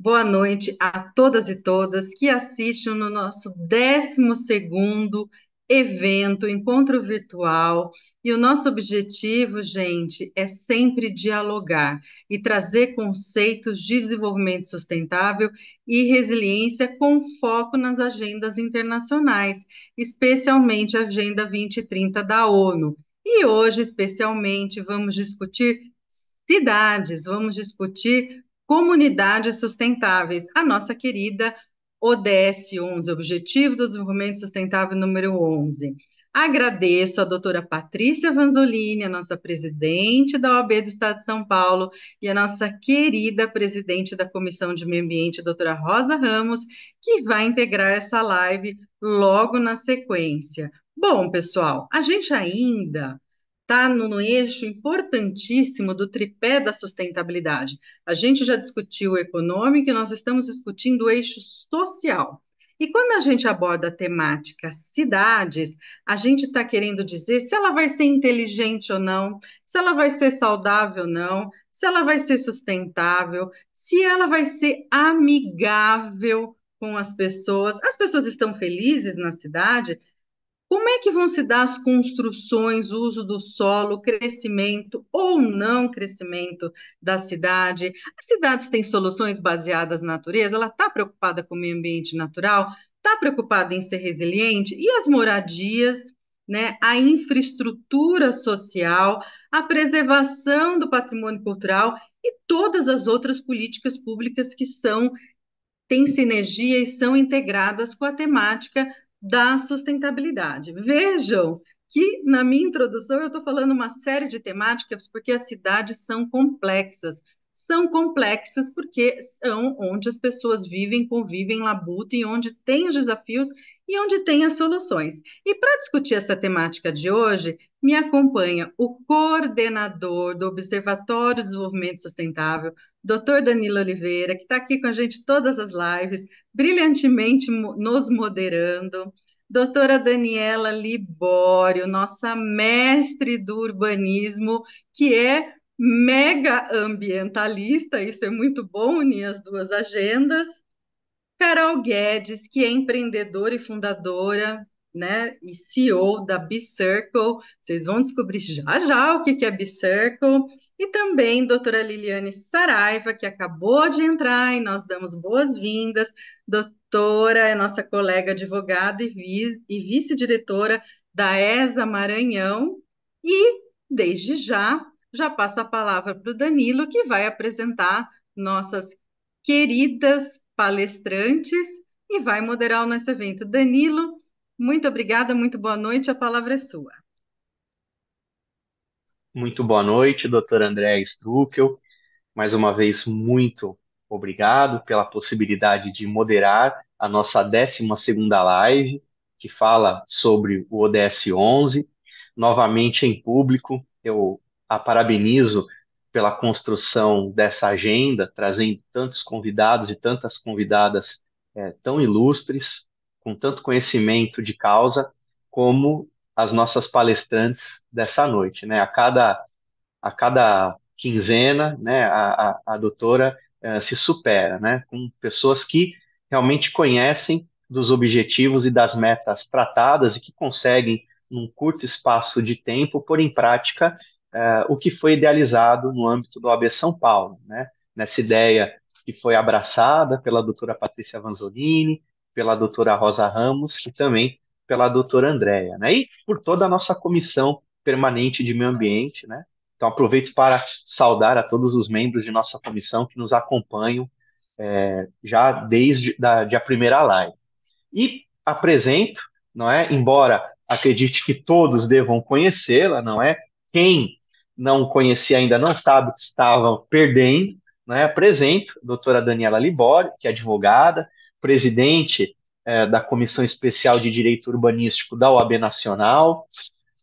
Boa noite a todas e todas que assistem no nosso 12º evento, encontro virtual. E o nosso objetivo, gente, é sempre dialogar e trazer conceitos de desenvolvimento sustentável e resiliência com foco nas agendas internacionais, especialmente a Agenda 2030 da ONU. E hoje, especialmente, vamos discutir cidades, vamos discutir comunidades sustentáveis, a nossa querida ODS 11, Objetivo do Desenvolvimento Sustentável número 11. Agradeço a doutora Patrícia Vanzolini, a nossa presidente da OAB do Estado de São Paulo, e a nossa querida presidente da Comissão de Meio Ambiente, doutora Rosa Ramos, que vai integrar essa live logo na sequência. Bom, pessoal, a gente ainda está no eixo importantíssimo do tripé da sustentabilidade. A gente já discutiu o econômico e nós estamos discutindo o eixo social. E quando a gente aborda a temática cidades, a gente está querendo dizer se ela vai ser inteligente ou não, se ela vai ser saudável ou não, se ela vai ser sustentável, se ela vai ser amigável com as pessoas. As pessoas estão felizes na cidade? Como é que vão se dar as construções, o uso do solo, o crescimento ou não crescimento da cidade? As cidades têm soluções baseadas na natureza? Ela está preocupada com o meio ambiente natural? Está preocupada em ser resiliente? E as moradias, né? A infraestrutura social, a preservação do patrimônio cultural e todas as outras políticas públicas que têm sinergia e são integradas com a temática da sustentabilidade. Vejam que na minha introdução eu estou falando uma série de temáticas porque as cidades são complexas. São complexas porque são onde as pessoas vivem, convivem, labutam, e onde tem os desafios e onde tem as soluções. E para discutir essa temática de hoje, me acompanha o coordenador do Observatório de Desenvolvimento Sustentável, Dr. Danilo Oliveira, que está aqui com a gente todas as lives, brilhantemente nos moderando. Doutora Daniela Libório, nossa mestre do urbanismo, que é mega ambientalista, isso é muito bom unir as duas agendas. Carol Guedes, que é empreendedora e fundadora, né, e CEO da B-Circle. Vocês vão descobrir já já o que é B-Circle. E também doutora Liliane Saraiva, que acabou de entrar e nós damos boas-vindas. Doutora é nossa colega advogada e vice-diretora da ESA Maranhão. E, desde já passo a palavra para o Danilo, que vai apresentar nossas queridas palestrantes e vai moderar o nosso evento. Danilo, muito obrigada, muito boa noite, a palavra é sua. Muito boa noite, doutor André Struckel. Mais uma vez, muito obrigado pela possibilidade de moderar a nossa 12ª live, que fala sobre o ODS 11. Novamente em público, eu a parabenizo pela construção dessa agenda, trazendo tantos convidados e tantas convidadas tão ilustres, com tanto conhecimento de causa, como as nossas palestrantes dessa noite, né? A cada quinzena, né, a doutora se supera, né, com pessoas que realmente conhecem dos objetivos e das metas tratadas e que conseguem, num curto espaço de tempo, pôr em prática o que foi idealizado no âmbito do AB São Paulo, né, nessa ideia que foi abraçada pela doutora Patrícia Vanzolini, pela doutora Rosa Ramos e também pela doutora Andréia, né, e por toda a nossa comissão permanente de meio ambiente, né. Então, aproveito para saudar a todos os membros de nossa comissão que nos acompanham já desde de a primeira live. E apresento, não é? Embora acredite que todos devam conhecê-la, não é? Quem não conhecia ainda não sabe o que estavam perdendo, não é? Apresento a doutora Daniela Libório, que é advogada, presidente da Comissão Especial de Direito Urbanístico da OAB Nacional,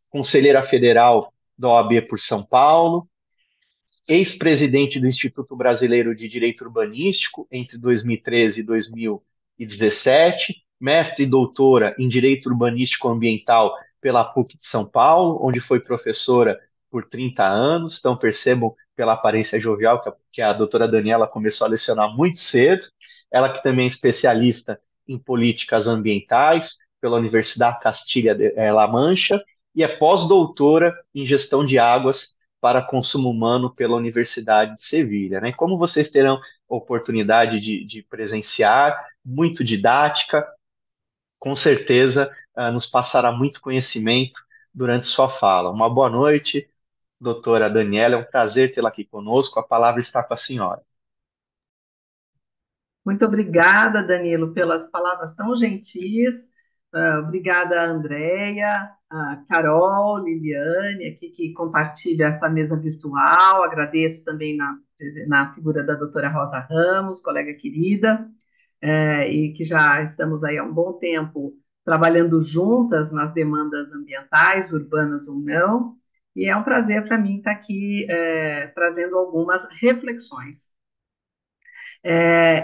conselheira federal da OAB por São Paulo, ex-presidente do Instituto Brasileiro de Direito Urbanístico entre 2013 e 2017, mestre e doutora em Direito Urbanístico Ambiental pela PUC de São Paulo, onde foi professora por 30 anos. Então, percebam pela aparência jovial, que a doutora Daniela começou a lecionar muito cedo. Ela que também é especialista em políticas ambientais pela Universidade Castilha-La Mancha e é pós-doutora em gestão de águas para consumo humano pela Universidade de Sevilha, né? Como vocês terão oportunidade de presenciar, muito didática, com certeza nos passará muito conhecimento durante sua fala. Uma boa noite, doutora Daniela, é um prazer tê-la aqui conosco. A palavra está com a senhora. Muito obrigada, Danilo, pelas palavras tão gentis. Obrigada, Andréia, a Carol, Liliane, aqui que compartilha essa mesa virtual. Agradeço também na figura da doutora Rosa Ramos, colega querida, e que já estamos aí há um bom tempo trabalhando juntas nas demandas ambientais, urbanas ou não. E é um prazer para mim estar aqui trazendo algumas reflexões.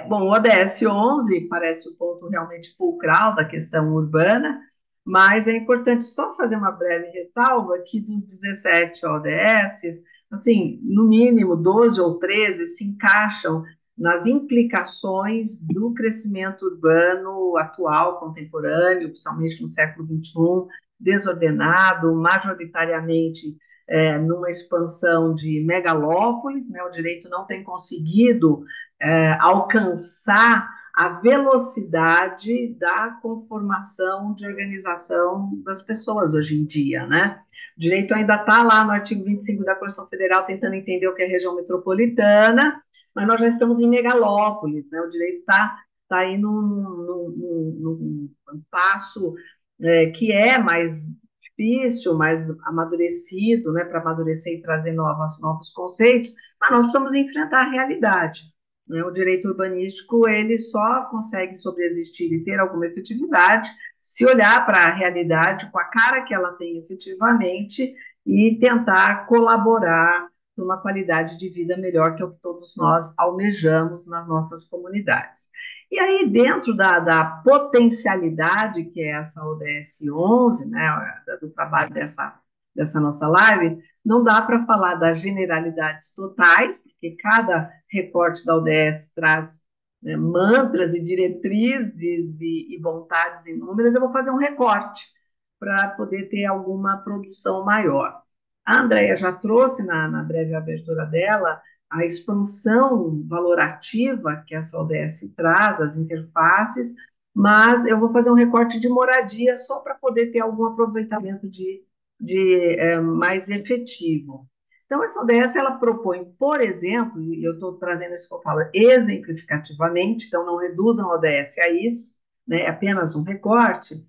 Bom, o ODS 11 parece o ponto realmente fulcral da questão urbana, mas é importante só fazer uma breve ressalva que dos 17 ODS, assim, no mínimo 12 ou 13 se encaixam nas implicações do crescimento urbano atual, contemporâneo, principalmente no século XXI, desordenado, majoritariamente numa expansão de megalópolis, né? O direito não tem conseguido alcançar a velocidade da conformação de organização das pessoas hoje em dia, né? O direito ainda está lá no artigo 25 da Constituição Federal tentando entender o que é região metropolitana, mas nós já estamos em megalópolis, né? O direito está aí num passo que é mais difícil, mais amadurecido, né, para amadurecer e trazer novos conceitos, mas nós precisamos enfrentar a realidade. Né? O direito urbanístico ele só consegue sobreexistir e ter alguma efetividade se olhar para a realidade com a cara que ela tem efetivamente e tentar colaborar para uma qualidade de vida melhor, que é o que todos nós almejamos nas nossas comunidades. E aí, dentro da potencialidade que é essa ODS 11, né, do trabalho dessa nossa live, não dá para falar das generalidades totais, porque cada recorte da ODS traz mantras e diretrizes e vontades inúmeras. Eu vou fazer um recorte para poder ter alguma produção maior. A Andrea já trouxe na breve abertura dela a expansão valorativa que essa ODS traz, as interfaces, mas eu vou fazer um recorte de moradia só para poder ter algum aproveitamento mais efetivo. Então, essa ODS, ela propõe, por exemplo, e eu estou trazendo isso que eu falo exemplificativamente, então não reduzam a ODS a isso, né, é apenas um recorte,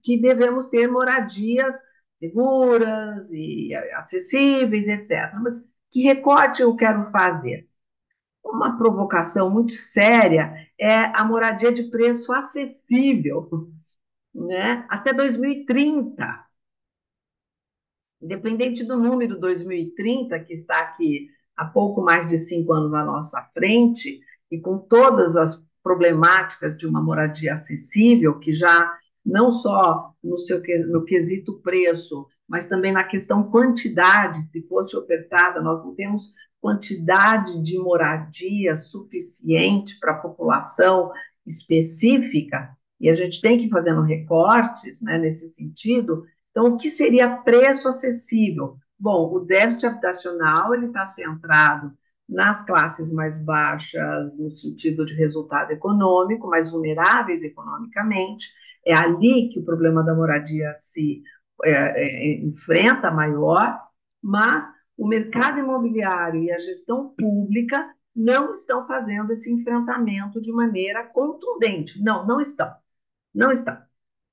que devemos ter moradias seguras e acessíveis, etc. Mas que recorte eu quero fazer? Uma provocação muito séria é a moradia de preço acessível, né? Até 2030. Independente do número 2030, que está aqui há pouco mais de 5 anos à nossa frente, e com todas as problemáticas de uma moradia acessível, que já não só no quesito preço, mas também na questão quantidade, se fosse ofertada, nós não temos quantidade de moradia suficiente para a população específica, e a gente tem que ir fazendo recortes, né, nesse sentido. Então, o que seria preço acessível? Bom, o déficit habitacional ele está centrado nas classes mais baixas, no sentido de resultado econômico, mais vulneráveis economicamente. É ali que o problema da moradia se enfrenta maior, mas o mercado imobiliário e a gestão pública não estão fazendo esse enfrentamento de maneira contundente. Não, não estão. Não estão.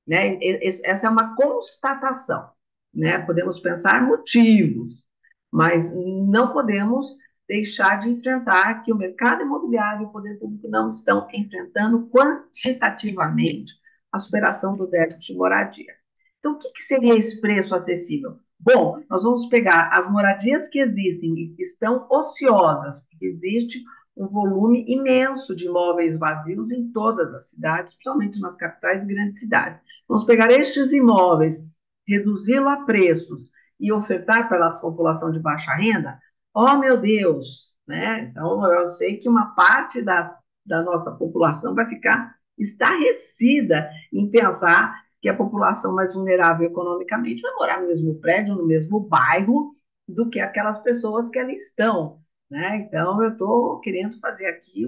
Né? Essa é uma constatação. Né? Podemos pensar motivos, mas não podemos deixar de enfrentar que o mercado imobiliário e o poder público não estão enfrentando quantitativamente a superação do déficit de moradia. Então, o que seria esse preço acessível? Bom, nós vamos pegar as moradias que existem e que estão ociosas, porque existe um volume imenso de imóveis vazios em todas as cidades, principalmente nas capitais e grandes cidades. Vamos pegar estes imóveis, reduzi-lo a preços e ofertar para a população de baixa renda, oh meu Deus, né? Então eu sei que uma parte da nossa população vai ficar estarrecida em pensar que a população mais vulnerável economicamente vai morar no mesmo prédio, no mesmo bairro, do que aquelas pessoas que ali estão, né? Então eu estou querendo fazer aqui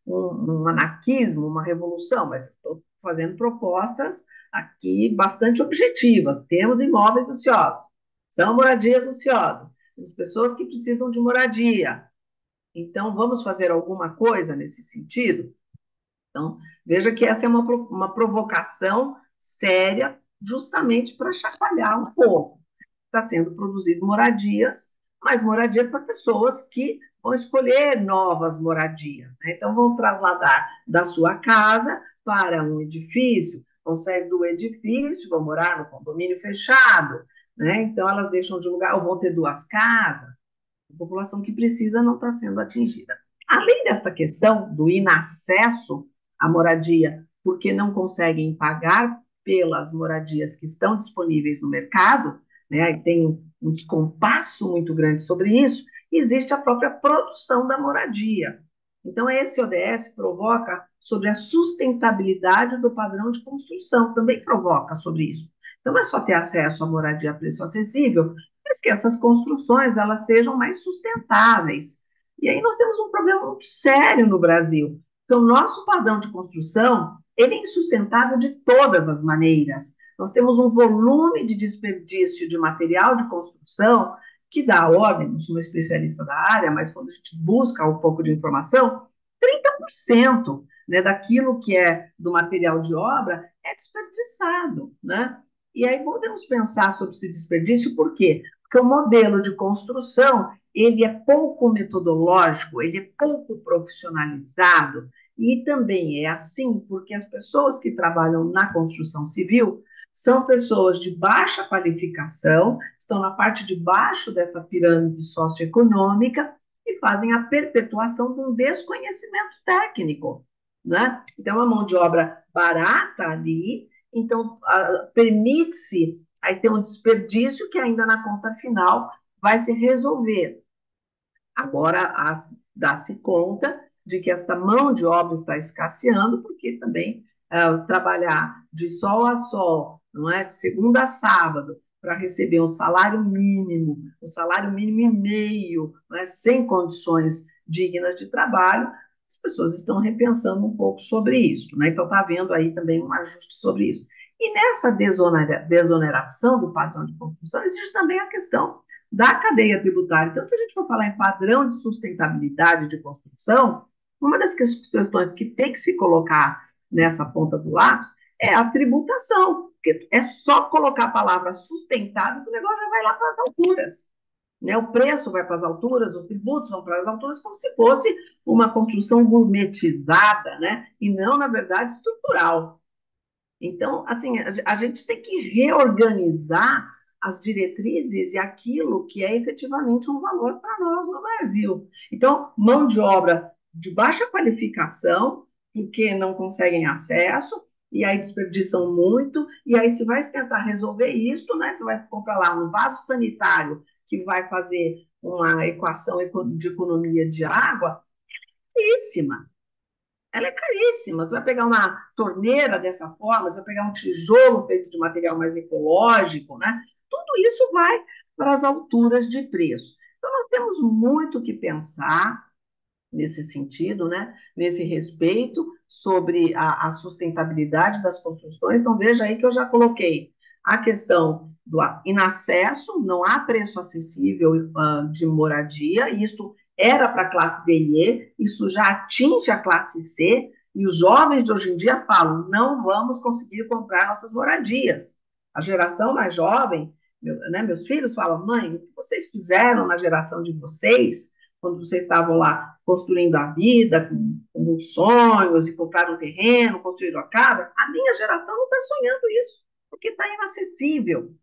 um anarquismo, uma revolução, mas estou fazendo propostas aqui bastante objetivas. Temos imóveis ociosos, são moradias ociosas, temos pessoas que precisam de moradia. Então, vamos fazer alguma coisa nesse sentido? Então, veja que essa é uma provocação séria, justamente para chacoalhar um pouco. Está sendo produzido moradias, mas moradia para pessoas que vão escolher novas moradias, né? Então, vão trasladar da sua casa para um edifício, vão sair do edifício, vão morar no condomínio fechado, né? Então, elas deixam de lugar, ou vão ter duas casas, a população que precisa não está sendo atingida. Além desta questão do inacesso à moradia, porque não conseguem pagar pelas moradias que estão disponíveis no mercado, né, e tem um descompasso muito grande sobre isso, existe a própria produção da moradia. Então, esse ODS provoca sobre a sustentabilidade do padrão de construção, também provoca sobre isso. Então, não é só ter acesso à moradia a preço acessível, mas que essas construções elas sejam mais sustentáveis. E aí nós temos um problema muito sério no Brasil, porque o nosso padrão de construção ele é insustentável de todas as maneiras. Nós temos um volume de desperdício de material de construção que dá ordem, não sou uma especialista da área, mas quando a gente busca um pouco de informação, 30%, né, daquilo que é do material de obra é desperdiçado, né? E aí podemos pensar sobre esse desperdício, por quê? Porque o modelo de construção, ele é pouco metodológico, ele é pouco profissionalizado, e também é assim porque as pessoas que trabalham na construção civil são pessoas de baixa qualificação, estão na parte de baixo dessa pirâmide socioeconômica e fazem a perpetuação de um desconhecimento técnico, né? Então, a mão de obra barata ali, então permite-se aí ter um desperdício que ainda na conta final vai se resolver. Agora, dá-se conta de que essa mão de obra está escasseando, porque também trabalhar de sol a sol, não é? De segunda a sábado, para receber um salário mínimo e meio, não é? Sem condições dignas de trabalho, as pessoas estão repensando um pouco sobre isso, né? Então, está havendo aí também um ajuste sobre isso. E nessa desoneração do padrão de construção, existe também a questão da cadeia tributária. Então, se a gente for falar em padrão de sustentabilidade de construção, uma das questões que tem que se colocar nessa ponta do lápis é a tributação, porque é só colocar a palavra sustentável que o negócio já vai lá para as alturas. Né? O preço vai para as alturas, os tributos vão para as alturas, como se fosse uma construção gourmetizada, né? E não, na verdade, estrutural. Então, assim, a gente tem que reorganizar as diretrizes e aquilo que é efetivamente um valor para nós no Brasil. Então, mão de obra de baixa qualificação, porque não conseguem acesso, e aí desperdiçam muito, e aí se vai tentar resolver isso, né? Você vai comprar lá um vaso sanitário que vai fazer uma equação de economia de água, caríssima. Ela é caríssima. Você vai pegar uma torneira dessa forma, você vai pegar um tijolo feito de material mais ecológico, né? Tudo isso vai para as alturas de preço. Então, nós temos muito que pensar nesse sentido, né? Nesse respeito sobre a sustentabilidade das construções. Então, veja aí que eu já coloquei a questão do inacesso, não há preço acessível de moradia, e isto era para a classe D e E, isso já atinge a classe C, e os jovens de hoje em dia falam, não vamos conseguir comprar nossas moradias. A geração mais jovem, meus filhos falam, mãe, o que vocês fizeram na geração de vocês, quando vocês estavam lá construindo a vida, com sonhos, e compraram um terreno, construíram a casa, a minha geração não está sonhando isso, porque está inacessível.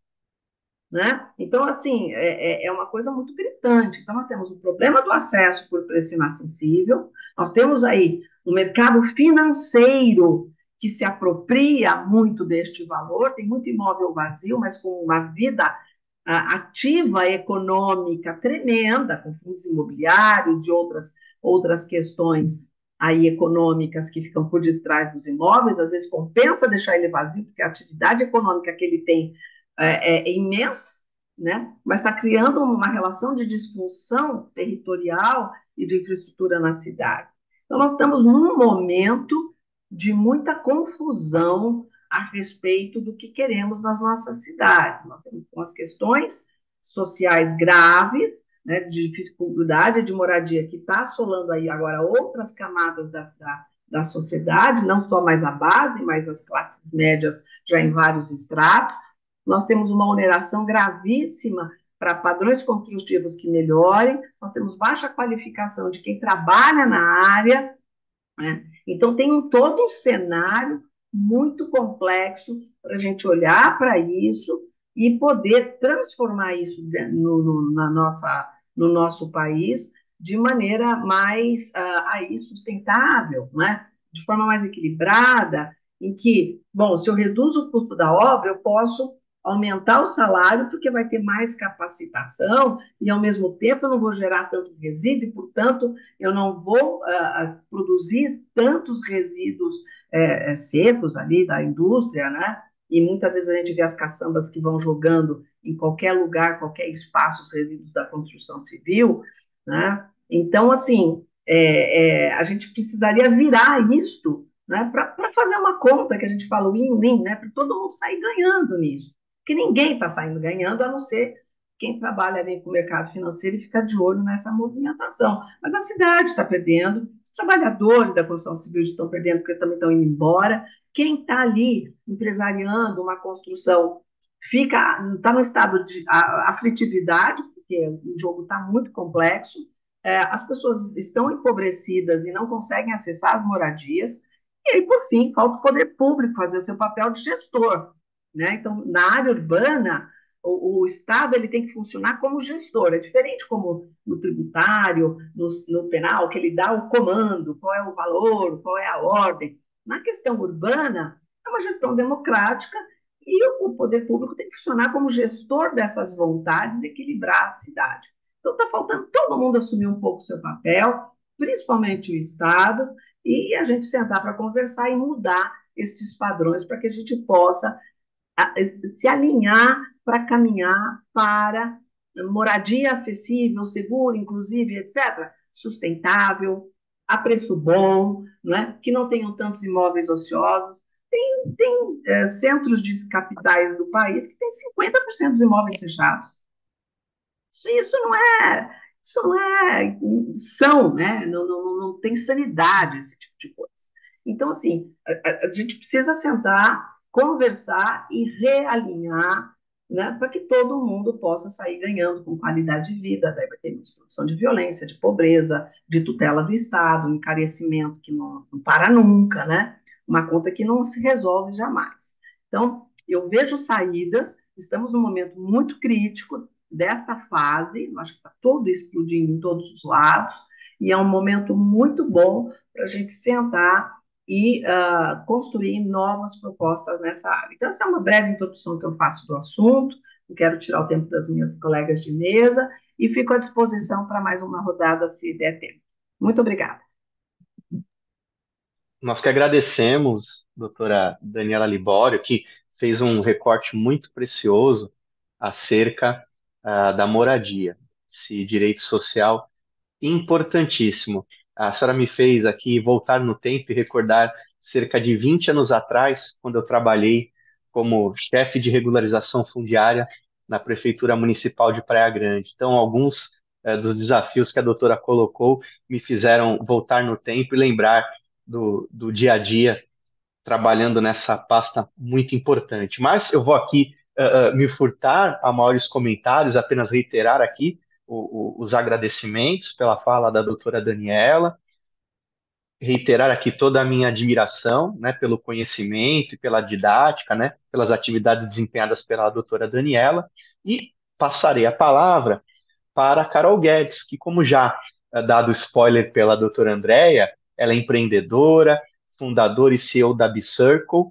Né? Então, assim, é uma coisa muito gritante. Então, nós temos o problema do acesso por preço inacessível, nós temos aí um mercado financeiro que se apropria muito deste valor, tem muito imóvel vazio, mas com uma vida ativa econômica tremenda, com fundos imobiliários e outras questões aí econômicas que ficam por detrás dos imóveis, às vezes compensa deixar ele vazio, porque a atividade econômica que ele tem é imensa, né? Mas está criando uma relação de disfunção territorial e de infraestrutura na cidade. Então, nós estamos num momento de muita confusão a respeito do que queremos nas nossas cidades. Nós temos umas questões sociais graves, né, de dificuldade de moradia, que está assolando aí agora outras camadas da sociedade, não só mais a base, mas as classes médias já em vários estratos. Nós temos uma oneração gravíssima para padrões construtivos que melhorem, nós temos baixa qualificação de quem trabalha na área, né? Então, tem todo um cenário muito complexo para a gente olhar para isso e poder transformar isso no nosso país de maneira mais aí sustentável, né? De forma mais equilibrada, em que, bom, se eu reduzo o custo da obra, eu posso aumentar o salário porque vai ter mais capacitação e, ao mesmo tempo, eu não vou gerar tanto resíduo e, portanto, eu não vou produzir tantos resíduos secos ali da indústria, né? E muitas vezes a gente vê as caçambas que vão jogando em qualquer lugar, qualquer espaço, os resíduos da construção civil, né? Então, assim, a gente precisaria virar isto, né, para fazer uma conta que a gente fala win-win, né, para todo mundo sair ganhando nisso. Porque ninguém está saindo ganhando, a não ser quem trabalha ali com o mercado financeiro e fica de olho nessa movimentação. Mas a cidade está perdendo, os trabalhadores da construção civil estão perdendo porque também estão indo embora. Quem está ali empresariando uma construção está no estado de aflitividade, porque o jogo está muito complexo, as pessoas estão empobrecidas e não conseguem acessar as moradias, e aí, por fim, falta o poder público fazer o seu papel de gestor, né? Então, na área urbana, o Estado ele tem que funcionar como gestor, é diferente como no tributário, no penal, que ele dá o comando, qual é o valor, qual é a ordem. Na questão urbana, é uma gestão democrática e o poder público tem que funcionar como gestor dessas vontades e equilibrar a cidade. Então, está faltando todo mundo assumir um pouco o seu papel, principalmente o Estado, e a gente sentar para conversar e mudar esses padrões para que a gente possa se alinhar para caminhar para moradia acessível, segura, inclusive, etc., sustentável, a preço bom, né? Que não tenham tantos imóveis ociosos. Tem centros de capitais do país que tem 50% dos imóveis fechados. Isso não é são, né? Não tem sanidade esse tipo de coisa. Então, assim, a gente precisa sentar, conversar e realinhar, né, para que todo mundo possa sair ganhando com qualidade de vida. Daí vai ter menos produção de violência, de pobreza, de tutela do Estado, um encarecimento que não para nunca, né? Uma conta que não se resolve jamais. Então, eu vejo saídas, estamos num momento muito crítico desta fase, acho que está tudo explodindo em todos os lados, e é um momento muito bom para a gente sentar e construir novas propostas nessa área. Então, essa é uma breve introdução que eu faço do assunto, não quero tirar o tempo das minhas colegas de mesa, e fico à disposição para mais uma rodada, se der tempo. Muito obrigada. Nós que agradecemos, doutora Daniela Libório, que fez um recorte muito precioso acerca da moradia, esse direito social importantíssimo. A senhora me fez aqui voltar no tempo e recordar cerca de 20 anos atrás, quando eu trabalhei como chefe de regularização fundiária na Prefeitura Municipal de Praia Grande. Então, alguns dos desafios que a doutora colocou me fizeram voltar no tempo e lembrar do dia a dia trabalhando nessa pasta muito importante. Mas eu vou aqui me furtar a maiores comentários, apenas reiterar aqui os agradecimentos pela fala da doutora Daniela, reiterar aqui toda a minha admiração, né, pelo conhecimento e pela didática, né, pelas atividades desempenhadas pela doutora Daniela, e passarei a palavra para a Carol Guedes, que, como já dado spoiler pela doutora Andréia, ela é empreendedora, fundadora e CEO da B-Circle,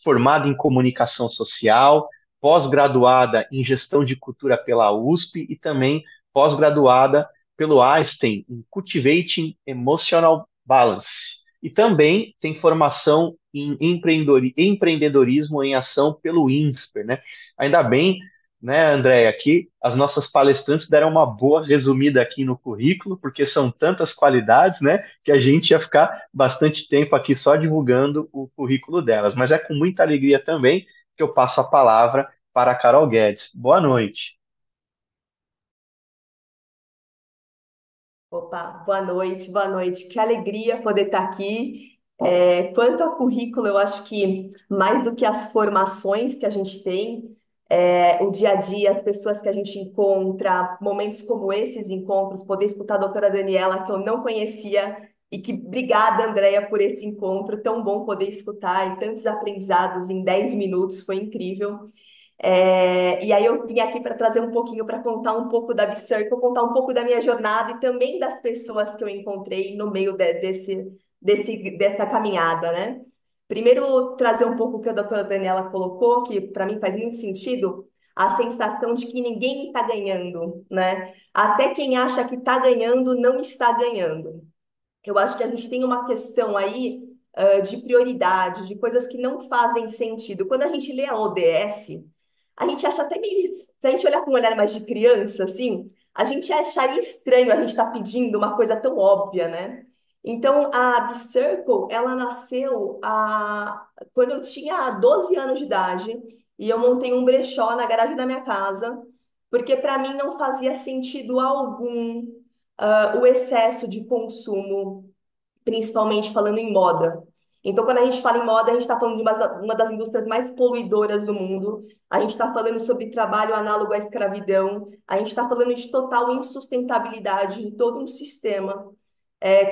formada em comunicação social, pós-graduada em gestão de cultura pela USP e também pós-graduada pelo Einstein em Cultivating Emotional Balance. E também tem formação em empreendedorismo em ação pelo INSPER, né? Ainda bem, né, Andréia, aqui as nossas palestrantes deram uma boa resumida aqui no currículo, porque são tantas qualidades, né, que a gente ia ficar bastante tempo aqui só divulgando o currículo delas. Mas é com muita alegria também que eu passo a palavra para a Carol Guedes. Boa noite. Opa, boa noite, boa noite. Que alegria poder estar aqui. Quanto ao currículo, eu acho que mais do que as formações que a gente tem, o dia a dia, as pessoas que a gente encontra, momentos como esses encontros, poder escutar a doutora Daniela, que eu não conhecia, e que obrigada, Andréia, por esse encontro, tão bom poder escutar e tantos aprendizados em 10 minutos, foi incrível. E aí eu vim aqui para trazer um pouquinho, para contar um pouco da B-Circle, contar um pouco da minha jornada e também das pessoas que eu encontrei no meio dessa caminhada, né? Primeiro, trazer um pouco o que a doutora Daniela colocou, que para mim faz muito sentido, a sensação de que ninguém está ganhando, né? Até quem acha que está ganhando, não está ganhando. Eu acho que a gente tem uma questão aí, de prioridade, de coisas que não fazem sentido. Quando a gente lê a ODS, a gente acha até meio. Se a gente olhar com um olhar mais de criança, assim, a gente acharia estranho a gente estar pedindo uma coisa tão óbvia, né? Então, a B-Circle, ela nasceu quando eu tinha 12 anos de idade e eu montei um brechó na garagem da minha casa, porque para mim não fazia sentido algum, o excesso de consumo, principalmente falando em moda. Então, quando a gente fala em moda, a gente está falando de uma das indústrias mais poluidoras do mundo, a gente está falando sobre trabalho análogo à escravidão, a gente está falando de total insustentabilidade de todo um sistema,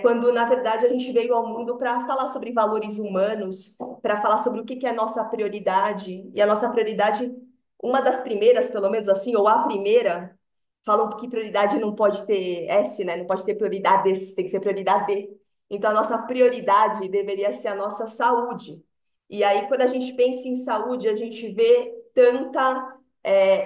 quando, na verdade, a gente veio ao mundo para falar sobre valores humanos, para falar sobre o que que é a nossa prioridade, e a nossa prioridade, uma das primeiras, pelo menos assim, ou a primeira, falam que prioridade não pode ter S, né? Não pode ter prioridades, tem que ser prioridade D. Então, a nossa prioridade deveria ser a nossa saúde. E aí, quando a gente pensa em saúde, a gente vê tanta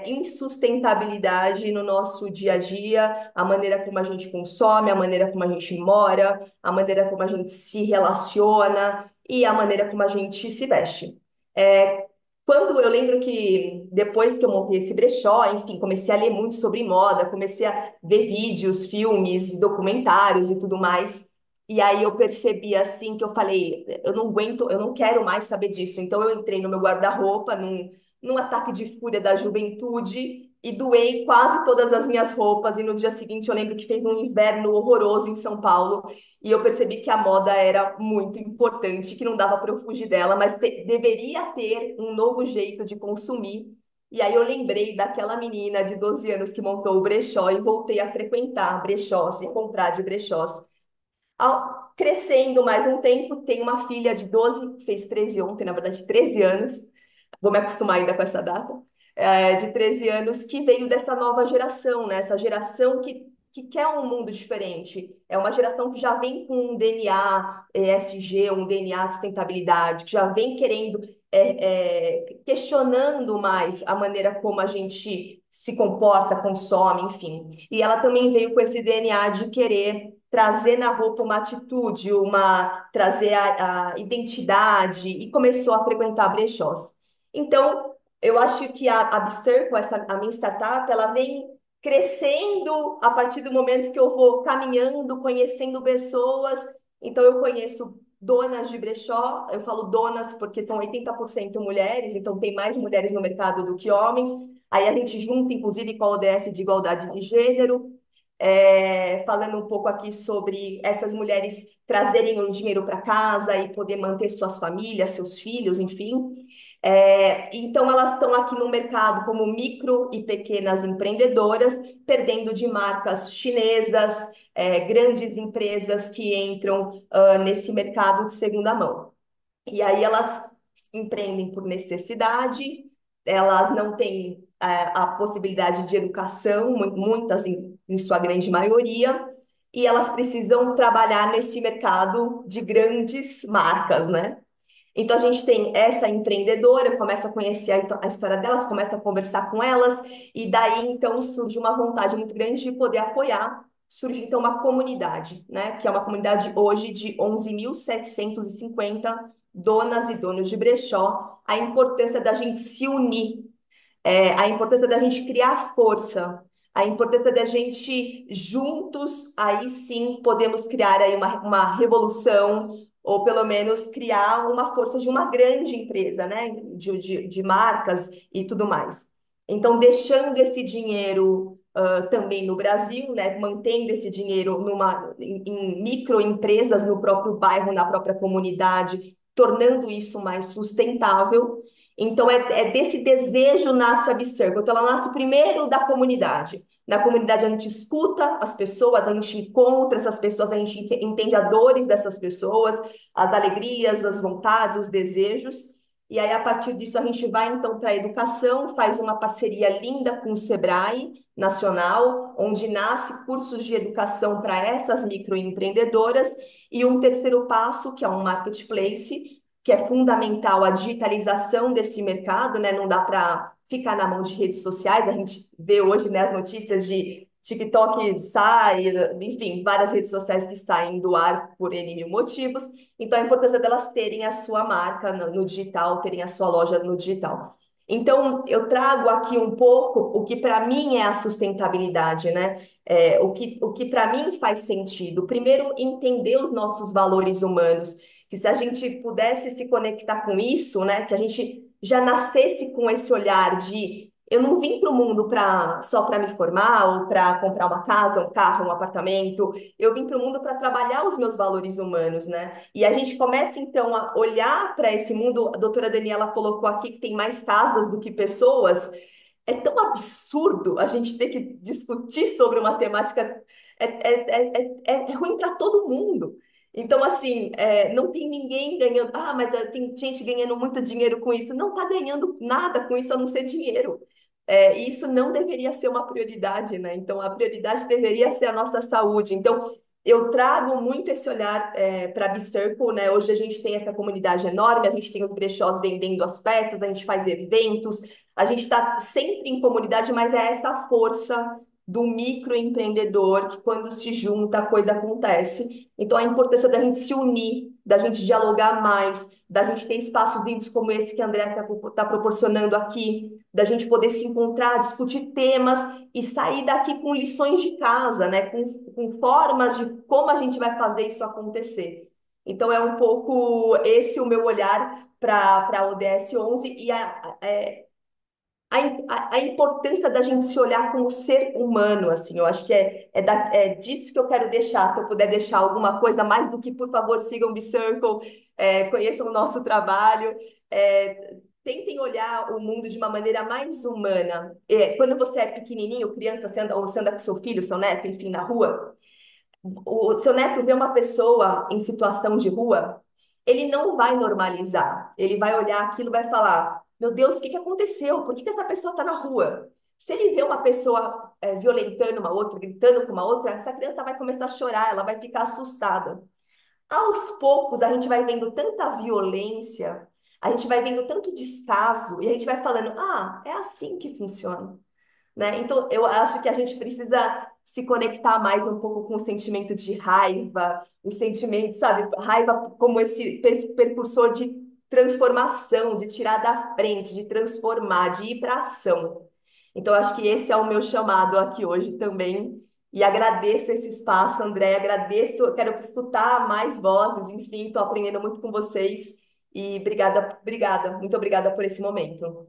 insustentabilidade no nosso dia a dia, a maneira como a gente consome, a maneira como a gente mora, a maneira como a gente se relaciona e a maneira como a gente se veste. É, Quando eu lembro que depois que eu montei esse brechó, enfim, comecei a ler muito sobre moda, comecei a ver vídeos, filmes, documentários e tudo mais. E aí eu percebi assim que eu falei, eu não aguento, eu não quero mais saber disso. Então eu entrei no meu guarda-roupa num ataque de fúria da juventude e doei quase todas as minhas roupas. E no dia seguinte eu lembro que fez um inverno horroroso em São Paulo e eu percebi que a moda era muito importante, que não dava para eu fugir dela, mas deveria ter um novo jeito de consumir. E aí eu lembrei daquela menina de 12 anos que montou o brechó e voltei a frequentar brechós e comprar de brechós. Crescendo mais um tempo, tenho uma filha de 12, fez 13 ontem, na verdade 13 anos, vou me acostumar ainda com essa data, de 13 anos, que veio dessa nova geração, né? Essa geração que quer um mundo diferente. É uma geração que já vem com um DNA ESG, um DNA de sustentabilidade, que já vem querendo, questionando mais a maneira como a gente se comporta, consome, enfim. E ela também veio com esse DNA de querer trazer na roupa uma atitude, trazer a identidade, e começou a frequentar brechós. Então, eu acho que a B-Circle, a minha startup, ela vem crescendo a partir do momento que eu vou caminhando, conhecendo pessoas. Então, eu conheço donas de brechó, eu falo donas porque são 80% mulheres, então tem mais mulheres no mercado do que homens. Aí a gente junta, inclusive, com a ODS de igualdade de gênero, falando um pouco aqui sobre essas mulheres trazerem o dinheiro para casa e poder manter suas famílias, seus filhos, enfim. Então, elas estão aqui no mercado como micro e pequenas empreendedoras, perdendo de marcas chinesas, grandes empresas que entram nesse mercado de segunda mão. E aí elas empreendem por necessidade, elas não têm a possibilidade de educação, muitas em sua grande maioria, e elas precisam trabalhar nesse mercado de grandes marcas, né? Então, a gente tem essa empreendedora, eu começo a conhecer a história delas, começo a conversar com elas, e daí, então, surge uma vontade muito grande de poder apoiar. Surge, então, uma comunidade, né? Que é uma comunidade hoje de 11.750 donas e donos de brechó. A importância da gente se unir, a importância da gente criar força, a importância da gente juntos, aí sim, podemos criar aí uma revolução, ou pelo menos criar uma força de uma grande empresa, né? De marcas e tudo mais. Então, deixando esse dinheiro também no Brasil, né? Mantendo esse dinheiro em microempresas no próprio bairro, na própria comunidade, tornando isso mais sustentável. Então, é desse desejo nasce a Bicircle. Então, ela nasce primeiro da comunidade. Na comunidade, a gente escuta as pessoas, a gente encontra essas pessoas, a gente entende as dores dessas pessoas, as alegrias, as vontades, os desejos. E aí, a partir disso, a gente vai, então, para a educação, faz uma parceria linda com o Sebrae Nacional, onde nasce cursos de educação para essas microempreendedoras. E um terceiro passo, que é um marketplace, que é fundamental a digitalização desse mercado, né? Não dá para ficar na mão de redes sociais. A gente vê hoje, né, as notícias de TikTok sai, enfim, várias redes sociais que saem do ar por N mil motivos. Então, a importância delas terem a sua marca no digital, terem a sua loja no digital. Então, eu trago aqui um pouco o que para mim é a sustentabilidade, né? O que para mim faz sentido. Primeiro, entender os nossos valores humanos, que se a gente pudesse se conectar com isso, né, que a gente já nascesse com esse olhar de eu não vim para o mundo só para me formar ou para comprar uma casa, um carro, um apartamento. Eu vim para o mundo para trabalhar os meus valores humanos, né? E a gente começa então a olhar para esse mundo. A doutora Daniela colocou aqui que tem mais casas do que pessoas. É tão absurdo a gente ter que discutir sobre uma temática. É ruim para todo mundo. Então, assim, não tem ninguém ganhando. Ah, mas tem gente ganhando muito dinheiro com isso. Não está ganhando nada com isso a não ser dinheiro. E isso não deveria ser uma prioridade, né? Então, a prioridade deveria ser a nossa saúde. Então, eu trago muito esse olhar para a Bicircle, né? Hoje a gente tem essa comunidade enorme, a gente tem os brechós vendendo as peças, a gente faz eventos, a gente está sempre em comunidade, mas é essa força do microempreendedor que quando se junta a coisa acontece. Então a importância da gente se unir, da gente dialogar mais, da gente ter espaços lindos como esse que a Andrea está proporcionando aqui, da gente poder se encontrar, discutir temas e sair daqui com lições de casa, né? Com formas de como a gente vai fazer isso acontecer. Então é um pouco esse o meu olhar para a ODS 11 e a importância da gente se olhar como ser humano, assim, eu acho que é disso que eu quero deixar, se eu puder deixar alguma coisa mais do que, por favor, sigam o B-Circle, conheçam o nosso trabalho, tentem olhar o mundo de uma maneira mais humana. Quando você é pequenininho, criança, você anda com seu filho, seu neto, enfim, na rua, o seu neto vê uma pessoa em situação de rua, ele não vai normalizar. Ele vai olhar aquilo e vai falar: Meu Deus, o que que aconteceu? Por que que essa pessoa está na rua? Se ele vê uma pessoa violentando uma outra, gritando com uma outra, essa criança vai começar a chorar, ela vai ficar assustada. Aos poucos, a gente vai vendo tanta violência, a gente vai vendo tanto descaso, e a gente vai falando: Ah, é assim que funciona, né? Então, eu acho que a gente precisa se conectar mais um pouco com o sentimento de raiva, o sentimento, sabe, raiva como esse percursor de transformação, de tirar da frente, de transformar, de ir para ação. Então, eu acho que esse é o meu chamado aqui hoje também. E agradeço esse espaço, André, agradeço, quero escutar mais vozes, enfim, estou aprendendo muito com vocês. E obrigada, obrigada, muito obrigada por esse momento.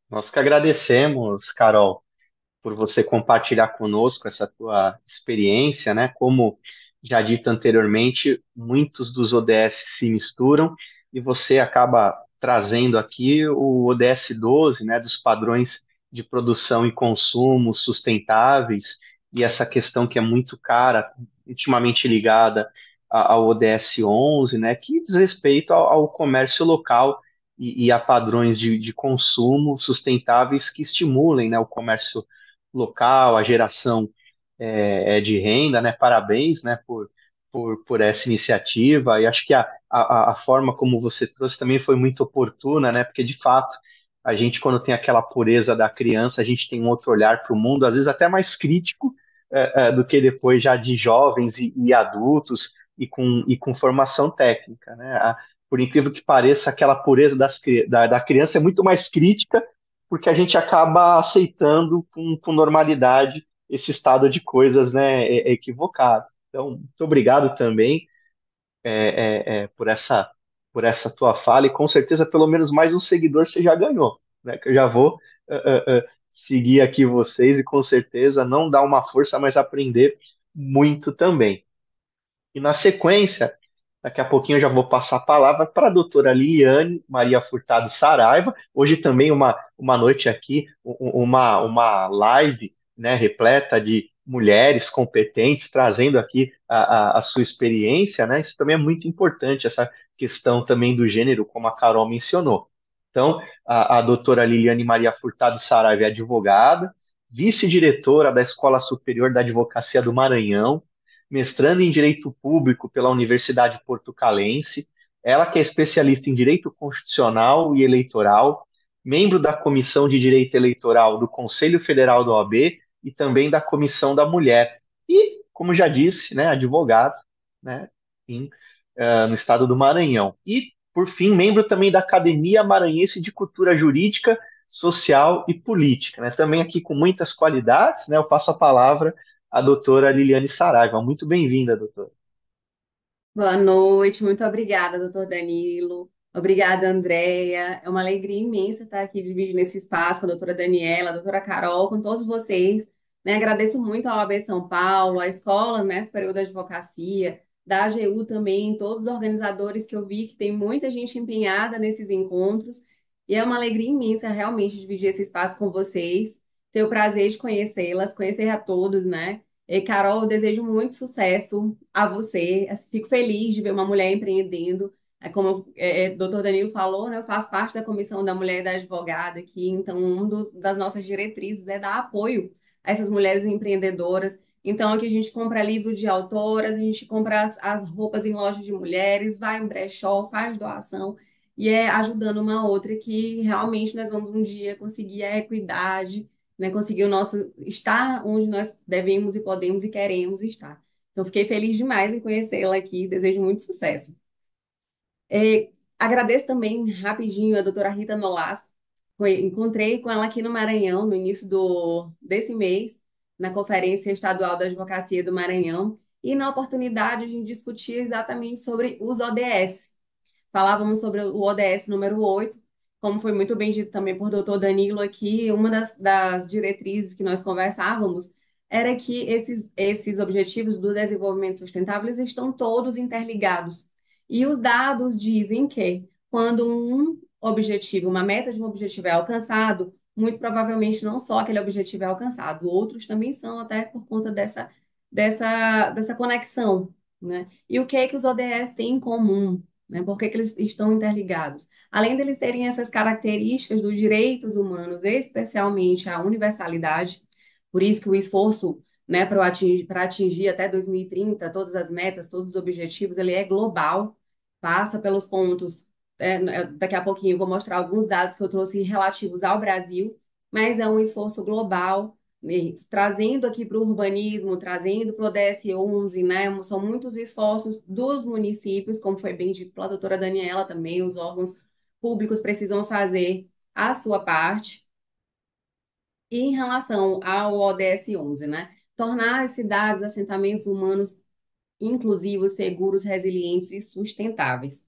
Nós que agradecemos, Carol, por você compartilhar conosco essa tua experiência, né? Como já dito anteriormente, muitos dos ODS se misturam e você acaba trazendo aqui o ODS 12, né? Dos padrões de produção e consumo sustentáveis e essa questão que é muito cara, intimamente ligada ao ODS 11, né? Que diz respeito ao comércio local e a padrões de consumo sustentáveis que estimulem, né, o comércio local, a geração de renda, né? Parabéns, né, por essa iniciativa, e acho que a forma como você trouxe também foi muito oportuna, né? Porque, de fato, a gente, quando tem aquela pureza da criança, a gente tem um outro olhar para o mundo, às vezes até mais crítico, do que depois já de jovens e adultos e com formação técnica, né? Por incrível que pareça, aquela pureza da criança é muito mais crítica, porque a gente acaba aceitando com normalidade esse estado de coisas, né, equivocado. Então, muito obrigado também por essa tua fala e com certeza pelo menos mais um seguidor você já ganhou, né? Que eu já vou seguir aqui vocês e com certeza não dar uma força, mas aprender muito também. E na sequência, daqui a pouquinho eu já vou passar a palavra para a doutora Liliane Maria Furtado Saraiva. Hoje também uma noite aqui, uma live, né, repleta de mulheres competentes, trazendo aqui a sua experiência, né? Isso também é muito importante, essa questão também do gênero, como a Carol mencionou. Então, a doutora Liliane Maria Furtado Saraiva é advogada, vice-diretora da Escola Superior da Advocacia do Maranhão, mestrando em Direito Público pela Universidade Portucalense, ela que é especialista em Direito Constitucional e Eleitoral, membro da Comissão de Direito Eleitoral do Conselho Federal da OAB e também da Comissão da Mulher. E, como já disse, né, advogado, né, no estado do Maranhão. E, por fim, membro também da Academia Maranhense de Cultura Jurídica, Social e Política, né? Também aqui com muitas qualidades, né? Eu passo a palavra a doutora Liliane Saraiva. Muito bem-vinda, doutora. Boa noite, muito obrigada, doutor Danilo. Obrigada, Andréia. É uma alegria imensa estar aqui dividindo esse espaço com a doutora Daniela, a doutora Carol, com todos vocês. Né? Agradeço muito à OAB São Paulo, à Escola, né, Superior da Advocacia, da AGU também, todos os organizadores que eu vi, que tem muita gente empenhada nesses encontros. E é uma alegria imensa realmente dividir esse espaço com vocês, ter o prazer de conhecê-las, conhecer a todos, né? E, Carol, eu desejo muito sucesso a você. Assim, fico feliz de ver uma mulher empreendendo. Como o doutor Danilo falou, né, eu faço parte da Comissão da Mulher e da Advogada aqui, então das nossas diretrizes é dar apoio a essas mulheres empreendedoras. Então, aqui a gente compra livro de autoras, a gente compra as roupas em lojas de mulheres, vai em brechó, faz doação, e é ajudando uma outra que realmente nós vamos um dia conseguir a equidade, né, conseguir o nosso estar onde nós devemos e podemos e queremos estar. Então, fiquei feliz demais em conhecê-la aqui, desejo muito sucesso. Agradeço também rapidinho a doutora Rita Nolasco. Encontrei com ela aqui no Maranhão, no início desse mês, na Conferência Estadual da Advocacia do Maranhão, e na oportunidade a gente discutir exatamente sobre os ODS. Falávamos sobre o ODS número 8, como foi muito bem dito também por doutor Danilo aqui, uma das diretrizes que nós conversávamos era que esses objetivos do desenvolvimento sustentável eles estão todos interligados. E os dados dizem que quando um objetivo, uma meta de um objetivo é alcançado, muito provavelmente não só aquele objetivo é alcançado, outros também são, até por conta dessa conexão, né? E o que é que os ODS têm em comum? Né? Por que que eles estão interligados? Além deles terem essas características dos direitos humanos, especialmente a universalidade, por isso que o esforço, né, para atingir até 2030 todas as metas, todos os objetivos, ele é global, passa pelos pontos. Daqui a pouquinho eu vou mostrar alguns dados que eu trouxe relativos ao Brasil, mas é um esforço global e trazendo aqui para o urbanismo, trazendo para o DS11, né? São muitos esforços dos municípios, como foi bem dito pela doutora Daniela também, os órgãos públicos precisam fazer a sua parte. E em relação ao ODS 11, né? Tornar as cidades, assentamentos humanos inclusivos, seguros, resilientes e sustentáveis.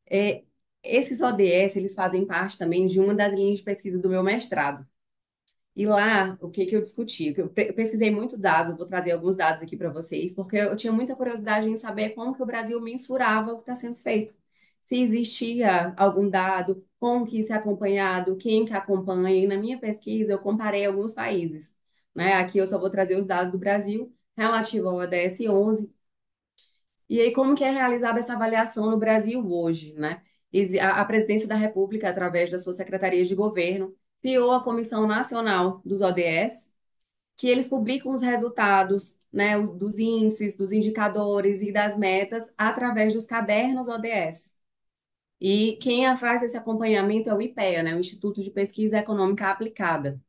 É, esses ODS, eles fazem parte também de uma das linhas de pesquisa do meu mestrado. E lá, o que que eu discuti? Eu pesquisei muito dados, eu vou trazer alguns dados aqui para vocês, porque eu tinha muita curiosidade em saber como que o Brasil mensurava o que está sendo feito. Se existia algum dado, como que isso é acompanhado, quem que acompanha. E na minha pesquisa, eu comparei alguns países. Né? Aqui eu só vou trazer os dados do Brasil, relativo ao ODS 11. E aí, como que é realizada essa avaliação no Brasil hoje, né? A Presidência da República, através da sua Secretaria de Governo, criou a Comissão Nacional dos ODS, que eles publicam os resultados, né, dos índices, dos indicadores e das metas através dos cadernos ODS. E quem faz esse acompanhamento é o IPEA, né, o Instituto de Pesquisa Econômica Aplicada.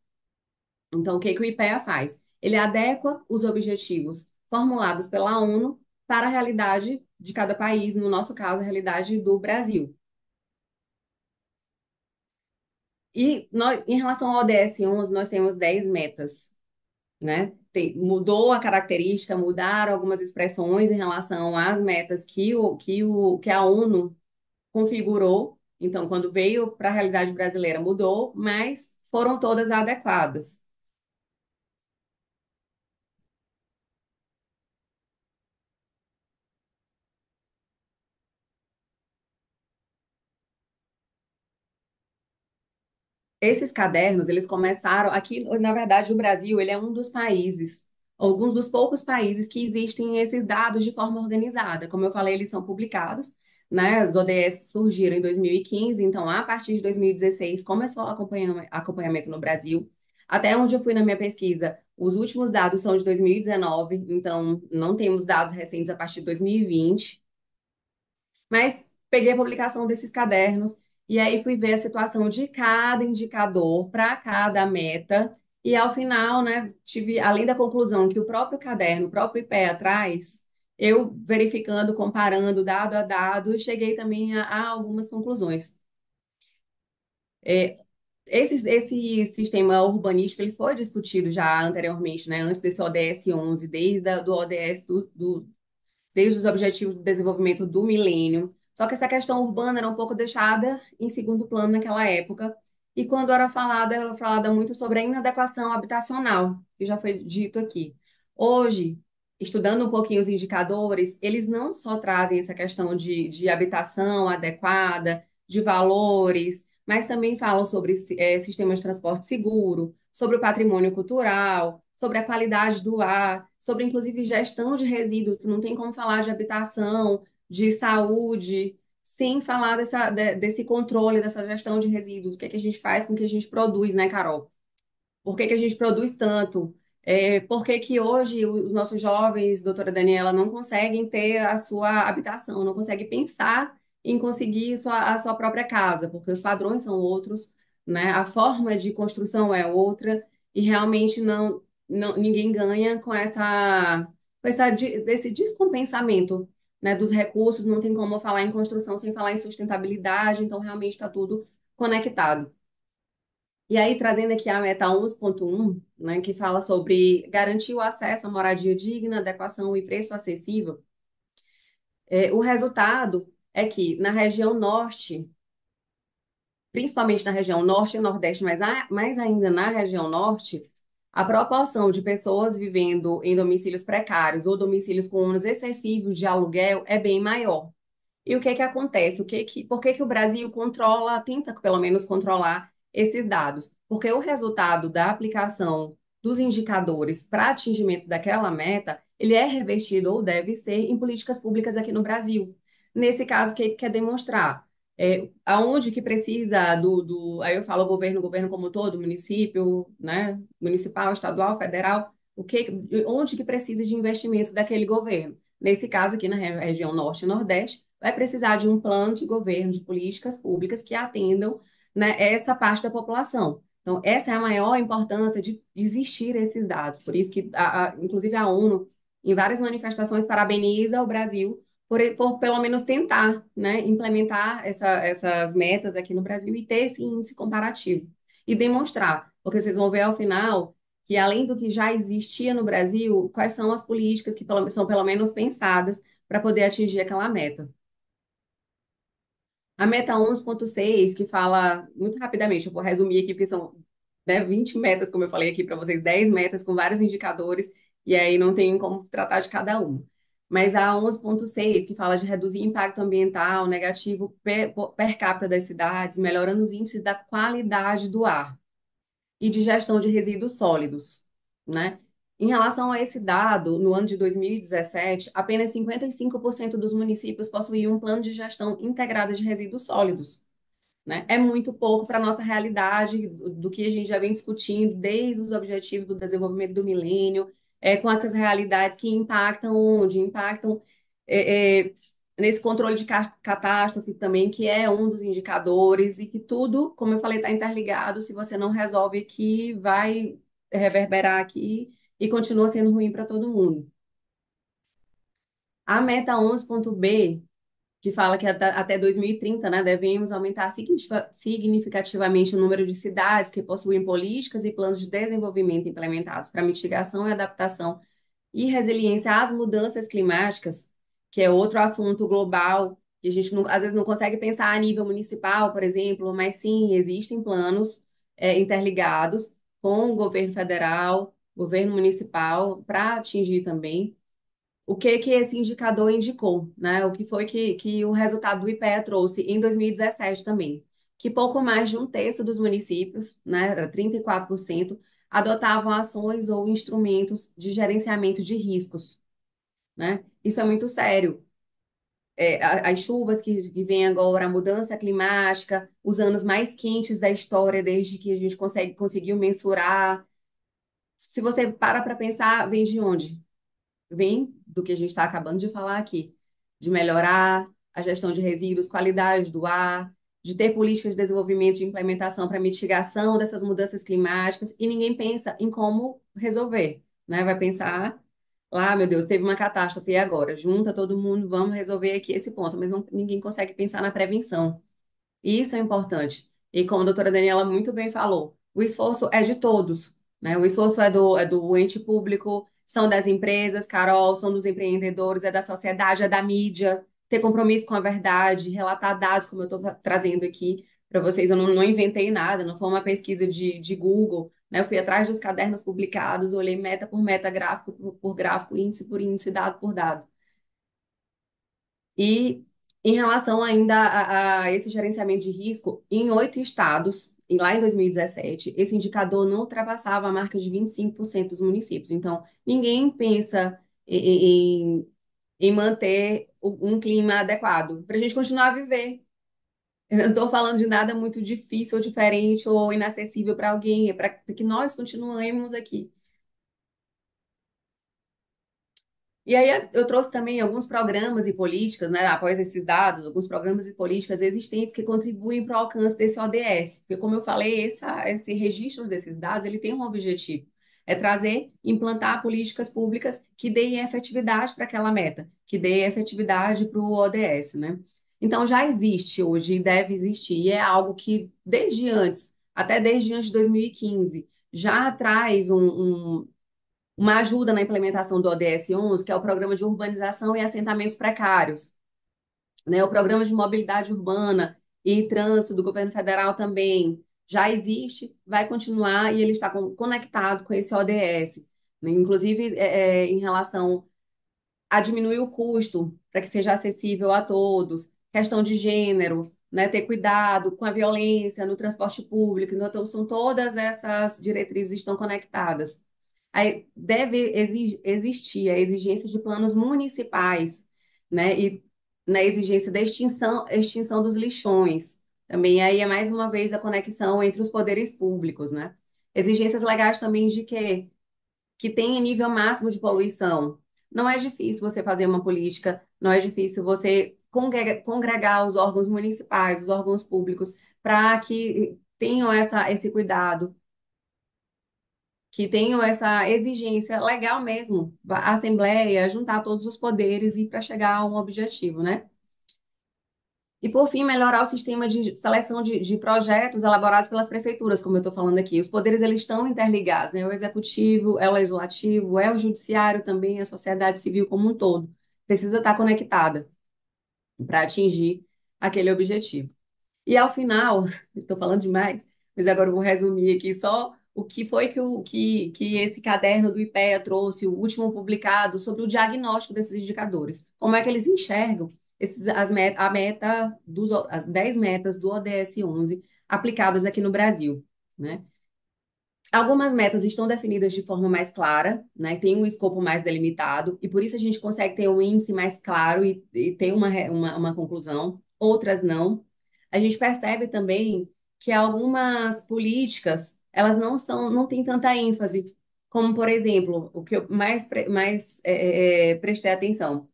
Então, o que que o IPEA faz? Ele adequa os objetivos formulados pela ONU para a realidade de cada país, no nosso caso, a realidade do Brasil. E em relação ao ODS 11, nós temos 10 metas, né? Mudou a característica, mudaram algumas expressões em relação às metas que a ONU configurou. Então, quando veio para a realidade brasileira, mudou, mas foram todas adequadas. Esses cadernos, eles começaram aqui, na verdade, o Brasil, ele é um dos países, alguns dos poucos países que existem esses dados de forma organizada. Como eu falei, eles são publicados, né? Os ODS surgiram em 2015, então a partir de 2016 começou o acompanhamento no Brasil. Até onde eu fui na minha pesquisa, os últimos dados são de 2019, então não temos dados recentes a partir de 2020. Mas peguei a publicação desses cadernos e aí fui ver a situação de cada indicador para cada meta. E ao final, né, tive, além da conclusão que o próprio caderno, o próprio IPEA traz, eu verificando, comparando dado a dado, cheguei também a algumas conclusões. Esse sistema urbanístico ele foi discutido já anteriormente, né, antes desse ODS 11, do ODS desde os Objetivos do Desenvolvimento do Milênio. Só que essa questão urbana era um pouco deixada em segundo plano naquela época. E quando era falada muito sobre a inadequação habitacional, que já foi dito aqui. Hoje, estudando um pouquinho os indicadores, eles não só trazem essa questão de habitação adequada, de valores, mas também falam sobre sistemas de transporte seguro, sobre o patrimônio cultural, sobre a qualidade do ar, sobre inclusive gestão de resíduos, que não tem como falar de habitação, de saúde, sem falar desse controle, dessa gestão de resíduos. O que é que a gente faz com o que a gente produz, né, Carol? Por que que a gente produz tanto? Por que que hoje os nossos jovens, doutora Daniela, não conseguem ter a sua habitação, não conseguem pensar em conseguir a sua própria casa? Porque os padrões são outros, né? A forma de construção é outra e realmente ninguém ganha desse descompensamento, né, dos recursos. Não tem como falar em construção sem falar em sustentabilidade, então realmente está tudo conectado. E aí, trazendo aqui a meta 11.1, né, que fala sobre garantir o acesso à moradia digna, adequação e preço acessível, o resultado é que na região norte, principalmente na região norte e nordeste, mas mais ainda na região norte, a proporção de pessoas vivendo em domicílios precários ou domicílios com ônus excessivos de aluguel é bem maior. E o que que acontece? Por que que o Brasil controla, tenta pelo menos controlar esses dados? Porque o resultado da aplicação dos indicadores para atingimento daquela meta, ele é revertido ou deve ser em políticas públicas aqui no Brasil. Nesse caso, o que que quer demonstrar? Aonde que precisa aí eu falo governo como um todo, município, né, municipal, estadual, federal, onde que precisa de investimento daquele governo? Nesse caso aqui na região norte e nordeste, vai precisar de um plano de governo, de políticas públicas que atendam, né, essa parte da população. Então, essa é a maior importância de existir esses dados. Por isso que, inclusive, a ONU, em várias manifestações, parabeniza o Brasil por pelo menos tentar, né, implementar essas metas aqui no Brasil e ter esse índice comparativo. E demonstrar, porque vocês vão ver ao final que, além do que já existia no Brasil, quais são as políticas que são pelo menos pensadas para poder atingir aquela meta. A meta 11.6, que fala muito rapidamente, eu vou resumir aqui, porque são, né, 20 metas, como eu falei aqui para vocês, 10 metas com vários indicadores, e aí não tem como tratar de cada uma. Mas a 11.6, que fala de reduzir impacto ambiental negativo per capita das cidades, melhorando os índices da qualidade do ar e de gestão de resíduos sólidos, né? Em relação a esse dado, no ano de 2017, apenas 55% dos municípios possuíam um plano de gestão integrada de resíduos sólidos. né? É muito pouco para a nossa realidade, do que a gente já vem discutindo desde os Objetivos do Desenvolvimento do Milênio, com essas realidades que impactam onde? Impactam é, é, nesse controle de catástrofe também, que é um dos indicadores, e que tudo, como eu falei, está interligado. Se você não resolve aqui, vai reverberar aqui e continua sendo ruim para todo mundo. A meta 11.b, que fala que até 2030, né, devemos aumentar significativamente o número de cidades que possuem políticas e planos de desenvolvimento implementados para mitigação e adaptação e resiliência às mudanças climáticas, que é outro assunto global, que a gente às vezes não consegue pensar a nível municipal, por exemplo, mas sim, existem planos interligados com o governo federal, governo municipal, para atingir também. O que que esse indicador indicou, né? O que foi que o resultado do IPEA trouxe em 2017 também? Que pouco mais de um terço dos municípios, né, era 34%, adotavam ações ou instrumentos de gerenciamento de riscos, né? Isso é muito sério. As chuvas que vêm agora, a mudança climática, os anos mais quentes da história, desde que a gente conseguiu mensurar. Se você para pensar, vem de onde? Vem do que a gente está acabando de falar aqui, de melhorar a gestão de resíduos, qualidade do ar, de ter políticas de desenvolvimento e de implementação para mitigação dessas mudanças climáticas, e ninguém pensa em como resolver, né? Vai pensar lá, meu Deus, teve uma catástrofe e agora? Junta todo mundo, vamos resolver aqui esse ponto, mas ninguém consegue pensar na prevenção. Isso é importante. E como a doutora Daniela muito bem falou, o esforço é de todos, né? O esforço é do ente público, são das empresas, Carol, são dos empreendedores, é da sociedade, é da mídia, ter compromisso com a verdade, relatar dados, como eu estou trazendo aqui para vocês. Eu não inventei nada, não foi uma pesquisa de Google, né? Eu fui atrás dos cadernos publicados, olhei meta por meta, gráfico por gráfico, índice por índice, dado por dado. E em relação ainda a esse gerenciamento de risco, em 8 estados, e lá em 2017, esse indicador não ultrapassava a marca de 25% dos municípios. Então, ninguém pensa em manter um clima adequado para a gente continuar a viver. Eu não estou falando de nada muito difícil ou diferente ou inacessível para alguém, é para que nós continuemos aqui. E aí eu trouxe também alguns programas e políticas, né, após esses dados, alguns programas e políticas existentes que contribuem para o alcance desse ODS. Porque, como eu falei, esse registro desses dados, ele tem um objetivo, é trazer, implantar políticas públicas que deem efetividade para aquela meta, que deem efetividade para o ODS, né? Então, já existe hoje e deve existir, e é algo que desde antes, até desde antes de 2015, já traz uma ajuda na implementação do ODS 11, que é o Programa de Urbanização e Assentamentos Precários, né? O Programa de Mobilidade Urbana e Trânsito do Governo Federal também já existe, vai continuar e ele está conectado com esse ODS, né? Inclusive em relação a diminuir o custo para que seja acessível a todos, questão de gênero, né? Ter cuidado com a violência no transporte público. Então, são todas essas diretrizes estão conectadas. Aí deve existir a exigência de planos municipais, né? E na exigência da extinção dos lixões. Também aí é mais uma vez a conexão entre os poderes públicos, né? Exigências legais também de que tenha nível máximo de poluição. Não é difícil você fazer uma política, não é difícil você congregar os órgãos municipais, os órgãos públicos, para que tenham esse cuidado, que tenham essa exigência legal mesmo, a Assembleia, juntar todos os poderes e para chegar a um objetivo, né? E, por fim, melhorar o sistema de seleção de projetos elaborados pelas prefeituras, como eu estou falando aqui. Os poderes, eles estão interligados, né? O executivo, é o legislativo, é o judiciário também, a sociedade civil como um todo. Precisa estar conectada para atingir aquele objetivo. E, ao final, estou falando demais, mas agora eu vou resumir aqui só o que foi que esse caderno do IPEA trouxe, o último publicado, sobre o diagnóstico desses indicadores. Como é que eles enxergam as 10 metas do ODS 11 aplicadas aqui no Brasil, né? Algumas metas estão definidas de forma mais clara, né? Tem um escopo mais delimitado, e por isso a gente consegue ter um índice mais claro e ter uma conclusão. Outras não. a gente percebe também que algumas políticas, elas não têm tanta ênfase, como, por exemplo, o que eu mais prestei atenção,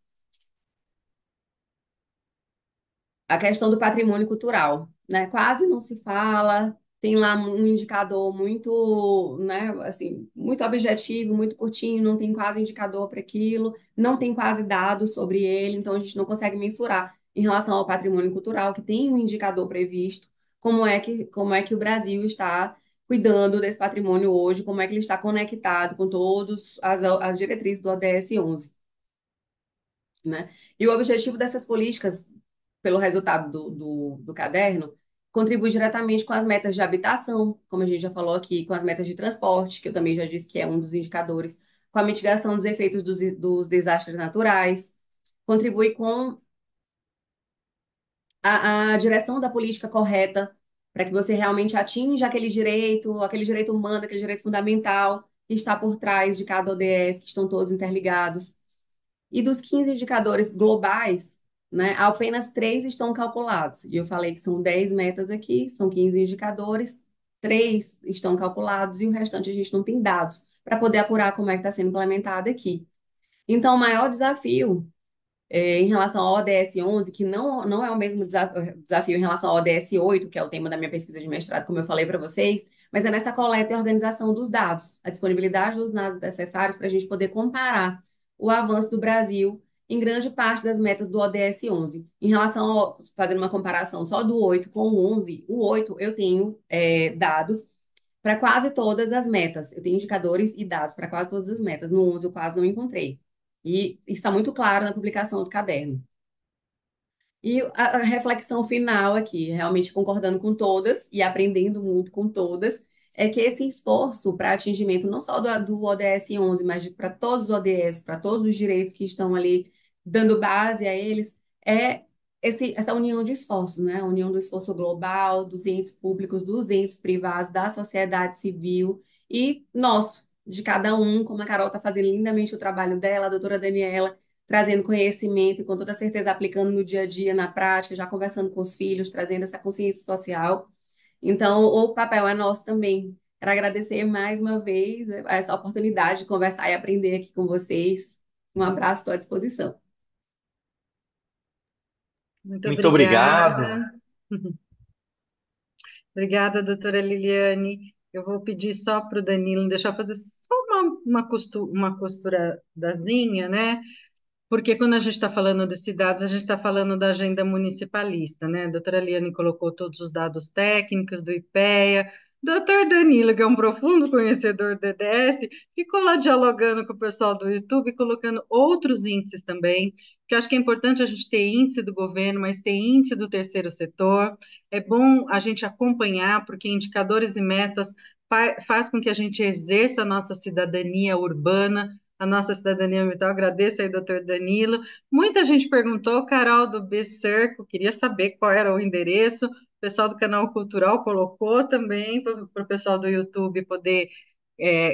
a questão do patrimônio cultural, né? Quase não se fala, tem lá um indicador muito, né, assim, muito objetivo, muito curtinho, não tem quase indicador para aquilo, não tem quase dados sobre ele, então a gente não consegue mensurar em relação ao patrimônio cultural, que tem um indicador previsto, como é que o Brasil está cuidando desse patrimônio hoje, como é que ele está conectado com todas as diretrizes do ODS 11, né? E o objetivo dessas políticas, pelo resultado do caderno, contribui diretamente com as metas de habitação, como a gente já falou aqui, com as metas de transporte, que eu também já disse que é um dos indicadores, com a mitigação dos efeitos dos desastres naturais, contribui com a direção da política correta para que você realmente atinja aquele direito humano, aquele direito fundamental que está por trás de cada ODS, que estão todos interligados. E dos 15 indicadores globais, né, apenas 3 estão calculados. E eu falei que são 10 metas aqui, são 15 indicadores, 3 estão calculados e o restante a gente não tem dados para poder apurar como é que está sendo implementado aqui. Então, o maior desafio em relação ao ODS 11, que não é o mesmo desafio em relação ao ODS 8, que é o tema da minha pesquisa de mestrado, como eu falei para vocês, mas é nessa coleta e organização dos dados, a disponibilidade dos dados necessários para a gente poder comparar o avanço do Brasil em grande parte das metas do ODS 11. Em relação fazendo uma comparação só do 8 com o 11, o 8 eu tenho dados para quase todas as metas. Eu tenho indicadores e dados para quase todas as metas. No 11 eu quase não encontrei. E está muito claro na publicação do caderno. E a reflexão final aqui, realmente concordando com todas e aprendendo muito com todas, é que esse esforço para atingimento não só do ODS 11, mas para todos os ODS, para todos os direitos que estão ali dando base a eles, é essa união de esforços, né? A união do esforço global, dos entes públicos, dos entes privados, da sociedade civil e nosso, de cada um, como a Carol está fazendo lindamente o trabalho dela, a doutora Daniela trazendo conhecimento e com toda certeza aplicando no dia a dia, na prática, já conversando com os filhos, trazendo essa consciência social. Então, o papel é nosso também. Quero agradecer mais uma vez essa oportunidade de conversar e aprender aqui com vocês. Um abraço, estou à disposição. Muito Muito obrigado. obrigada. Obrigada, doutora Liliane. Eu vou pedir só para o Danilo deixar eu fazer só uma costuradazinha, né? Porque quando a gente está falando de cidades, a gente está falando da agenda municipalista, né? A doutora Liane colocou todos os dados técnicos do IPEA. Doutor Danilo, que é um profundo conhecedor do EDS, ficou lá dialogando com o pessoal do YouTube, colocando outros índices também, que eu acho que é importante a gente ter índice do governo, mas ter índice do terceiro setor. É bom a gente acompanhar, porque indicadores e metas faz com que a gente exerça a nossa cidadania urbana, a nossa cidadania ambiental. Agradeço aí, doutor Danilo. Muita gente perguntou, Carol do B-Cerco, queria saber qual era o endereço. O pessoal do canal Cultural colocou também para o pessoal do YouTube poder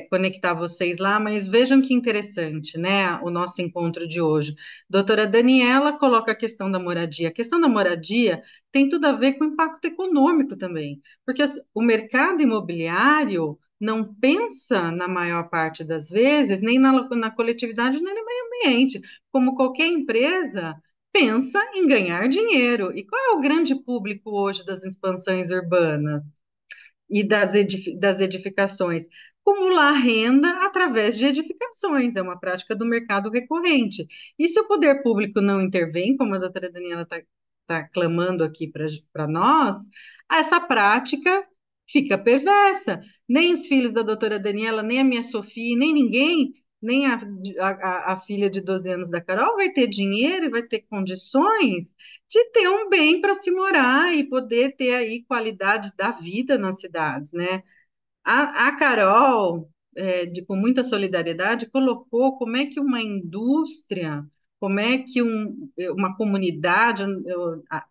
conectar vocês lá, mas vejam que interessante, né, o nosso encontro de hoje. Doutora Daniela coloca a questão da moradia. A questão da moradia tem tudo a ver com o impacto econômico também, porque o mercado imobiliário não pensa, na maior parte das vezes, nem na coletividade, nem no meio ambiente. Como qualquer empresa, pensa em ganhar dinheiro. E qual é o grande público hoje das expansões urbanas e das edificações? Acumular renda através de edificações, é uma prática do mercado recorrente. E se o poder público não intervém, como a doutora Daniela está clamando aqui para nós, essa prática fica perversa. Nem os filhos da doutora Daniela, nem a minha Sofia, nem ninguém, nem a filha de 12 anos da Carol vai ter dinheiro e vai ter condições de ter um bem para se morar e poder ter aí qualidade da vida nas cidades, né? A Carol, com muita solidariedade, colocou como é que uma indústria, como é que uma comunidade,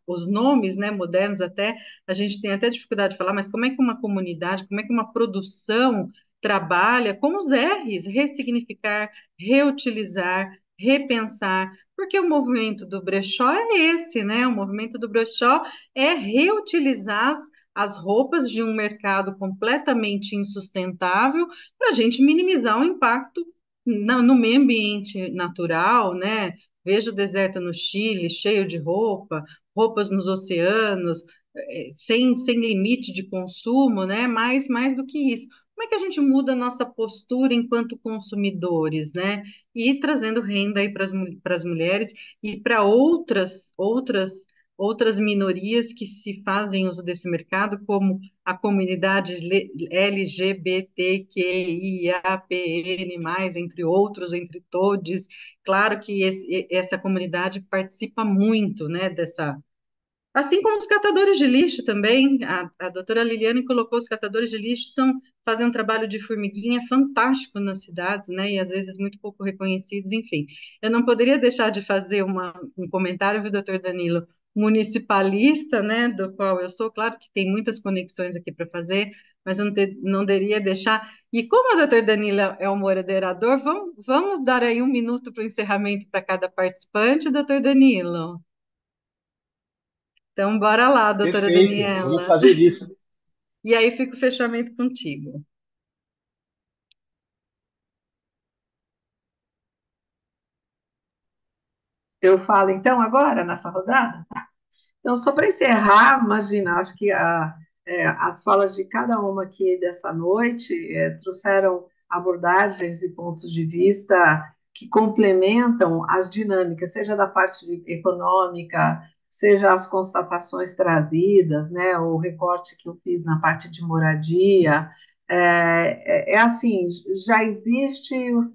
os nomes, né, modernos até, a gente tem até dificuldade de falar, mas como é que uma comunidade, como é que uma produção trabalha com os R's, ressignificar, reutilizar, repensar, porque o movimento do brechó é esse, né? O movimento do brechó é reutilizar as roupas de um mercado completamente insustentável para a gente minimizar o impacto no meio ambiente natural, né? Veja o deserto no Chile, cheio de roupa, roupas nos oceanos, sem limite de consumo, né? Mais do que isso. Como é que a gente muda a nossa postura enquanto consumidores, né? E trazendo renda aí para as mulheres e para outras minorias que se fazem uso desse mercado, como a comunidade LGBTQIAPN+, entre outros, entre todos. Claro que essa comunidade participa muito, né, dessa. Assim como os catadores de lixo também, a doutora Liliane colocou, os catadores de lixo fazem um trabalho de formiguinha fantástico nas cidades, né, e às vezes muito pouco reconhecidos, enfim. Eu não poderia deixar de fazer um comentário, viu, doutor Danilo, municipalista, né, do qual eu sou, claro que tem muitas conexões aqui para fazer, mas eu não deveria deixar. E como o doutor Danilo é o moderador, vamos dar aí um minuto para o encerramento para cada participante, doutor Danilo. Então, bora lá, doutora Perfeito, vamos Daniela. fazer isso. E aí fica o fechamento contigo. Eu falo então agora nessa rodada? Então, só para encerrar, imagina, acho que as falas de cada uma aqui dessa noite trouxeram abordagens e pontos de vista que complementam as dinâmicas, seja da parte econômica, seja as constatações trazidas, né, o recorte que eu fiz na parte de moradia. Assim, já existem os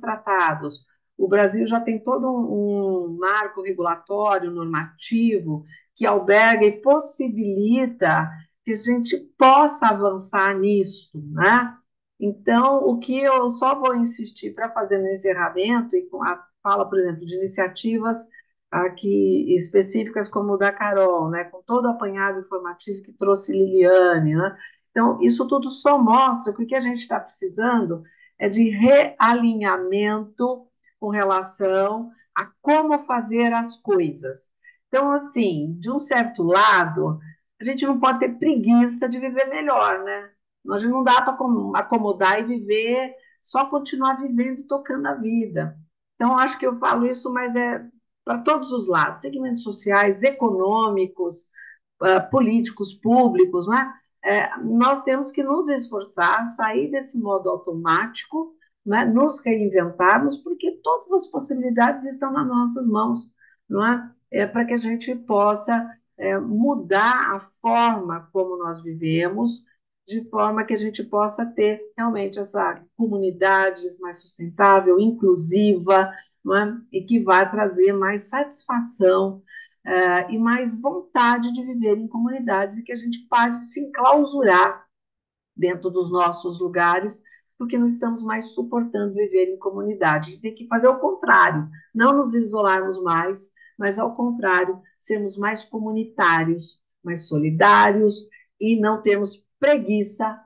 tratados, o Brasil já tem todo um marco regulatório, normativo, que alberga e possibilita que a gente possa avançar nisso, né? Então, o que eu só vou insistir para fazer no encerramento, e com a fala, por exemplo, de iniciativas aqui específicas como o da Carol, né? Com todo o apanhado informativo que trouxe Liliane, né? Então, isso tudo só mostra que o que a gente está precisando é de realinhamento com relação a como fazer as coisas. Então, assim, de um certo lado, a gente não pode ter preguiça de viver melhor, né? Nós não dá para acomodar e viver, só continuar vivendo e tocando a vida. Então, acho que eu falo isso, mas é para todos os lados, segmentos sociais, econômicos, políticos, públicos, né? Nós temos que nos esforçar, sair desse modo automático, né? Nos reinventarmos, porque todas as possibilidades estão nas nossas mãos, não é? Para que a gente possa mudar a forma como nós vivemos, de forma que a gente possa ter realmente essa comunidade mais sustentável, inclusiva, não é? E que vai trazer mais satisfação e mais vontade de viver em comunidades e que a gente pare de se enclausurar dentro dos nossos lugares, porque não estamos mais suportando viver em comunidade. A gente tem que fazer o contrário, não nos isolarmos mais, mas ao contrário, sermos mais comunitários, mais solidários e não termos preguiça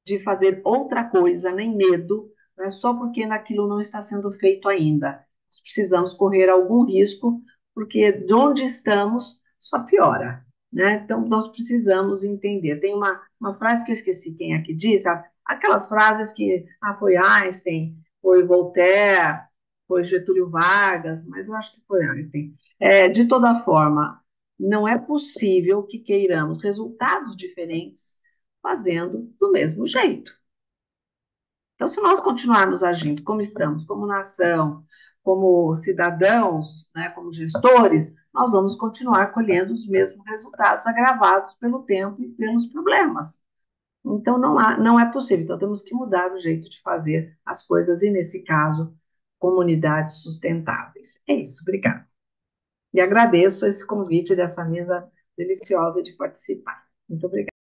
de fazer outra coisa, nem medo, né, só porque naquilo não está sendo feito ainda. Nós precisamos correr algum risco, porque de onde estamos só piora. Né? Então, nós precisamos entender. Tem uma frase que eu esqueci quem é que diz, aquelas frases que foi Einstein, foi Voltaire, foi Getúlio Vargas, mas eu acho que foi Einstein. De toda forma, não é possível que queiramos resultados diferentes fazendo do mesmo jeito. Então, se nós continuarmos agindo como estamos, como nação, como cidadãos, né, como gestores, nós vamos continuar colhendo os mesmos resultados agravados pelo tempo e pelos problemas. Então, não é possível. Então, temos que mudar o jeito de fazer as coisas e, nesse caso, comunidades sustentáveis. É isso, obrigada. E agradeço esse convite dessa mesa deliciosa de participar. Muito obrigada.